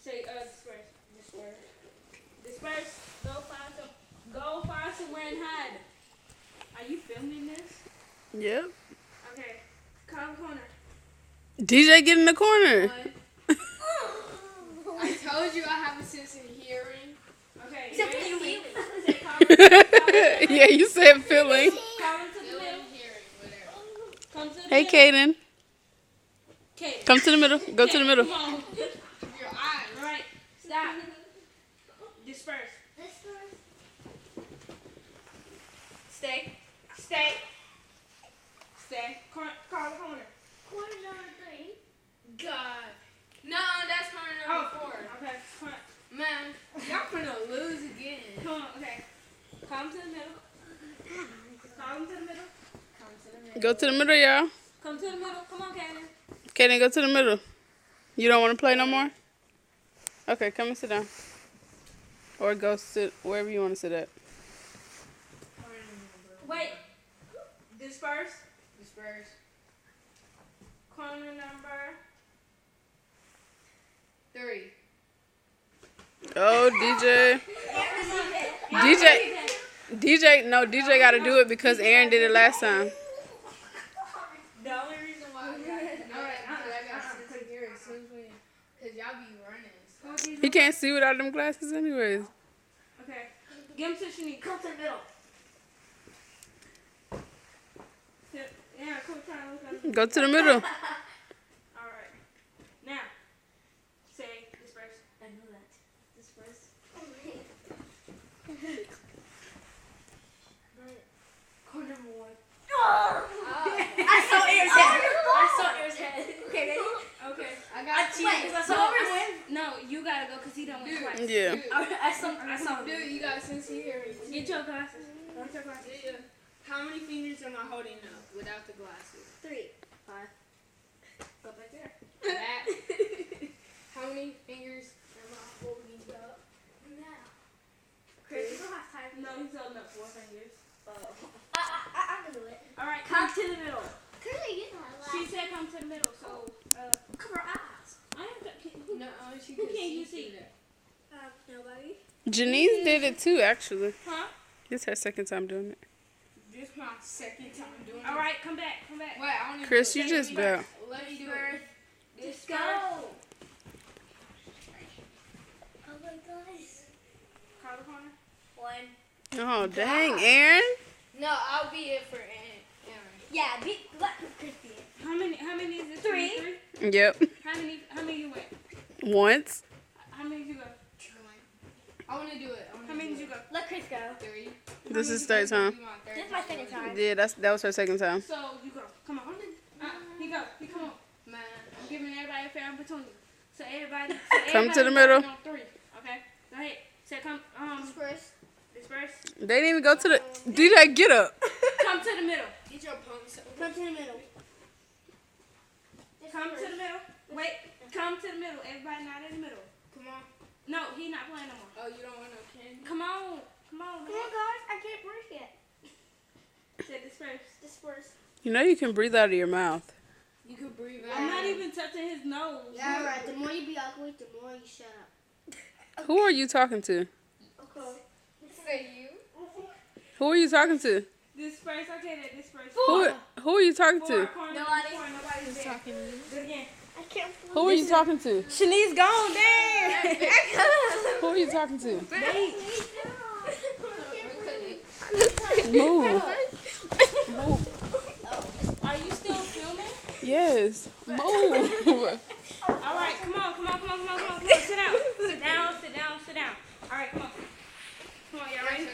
Say disperse. Disperse. Go find somewhere and hide. Are you filming this? Yep. Okay. Call the corner. DJ, get in the corner. I told you I have a sense of hearing. Okay. Except ready? for you. Say call him to the Yeah, you said feeling. Call him to the middle. Hearing, whatever. Come to the Hey, middle. Kaden. Kaden. Come to the middle. Go to the middle. Come on. Your eyes. All right. Stop. Disperse. Stay. Call the corner. God. No, that's corner number 4. Okay. Man, y'all finna lose again. Come on. Okay. Come to the middle. Call him to the middle. Go to the middle, y'all. Come to the middle. Come on, Kaden. Kaden, go to the middle. You don't want to play no more? Okay, come and sit down. Or go sit wherever you want to sit at. Wait. Disperse. Disperse. Corner number 3. Oh, DJ got to do it because Aaron did it last time. The only reason why I got sense of hearing because y'all be running. He can't see without them glasses anyways. Okay. Give him to Shanique. Come to the middle. Yeah, quit trying to look at him. Go to the middle. Alright. Now, say disperse. I know that. Disperse. Corner number 1. I saw Air's head. Okay, ready? Okay. I got Wait, you. so No, you gotta go because he done went twice. Yeah. I saw Dude, you got sense of hearing. Get your glasses. Get your glasses. Yeah. How many fingers am I holding up without the glasses? 3. Go back there. That. How many fingers am I holding up? Now. Chris, you don't have time. No, he's holding up 4 fingers. I can do it. Alright, come to the middle. Clearly, you know how She said come to the middle, so, cover her eyes. I am No, she Who can can't you see see? that. Nobody. Janice did it too, actually. Huh? This her second time doing it. This my second time doing it. Alright, come back. Wait, I want to Chris, do it. you just bow. Let me do it. Just go. Oh my gosh. Call the corner. 1. Oh, dang, Aaron. No, I'll be it for Aaron. Yeah, let Chris be it. How many is it? 3. 3? Yep. How many you went? Once. How many did you go? I want to do it. How many did you go? Let Chris go. 3. This is third time. This is my second time. Yeah, that was her second time. So you go. Come on. He go. He come on. Man. I'm giving everybody a fair opportunity. So everybody. Come to the middle. On 3. Okay. Go ahead. Say come. Disperse. Disperse. They didn't even go to the... DJ, get up. Come to the middle. Get your ponytail. Come to the middle. Come to the middle. Wait. Come to the middle. Everybody not in the middle. Come on. No, he not playing no more. Oh, you don't want no candy? Come on. Come on. Come on, guys. I can't breathe yet. Say disperse. Disperse. You know you can breathe out of your mouth. You could breathe out. I'm not even touching his nose. Yeah, alright. The more you be ugly, the more you shut up. Who are you talking to? Okay. Say you. Who are you talking to? Disperse. Okay, then disperse. Who are you talking to? Nobody. Nobody's there. Talking to you. Do it again. I can't Who are you talking to? Shanice gone. Damn. Who are you talking to? Wait. Move. Move. Are you still filming? Yes. Move. All right. Come on. Sit down. All right. Come on. Come on. Y'all ready?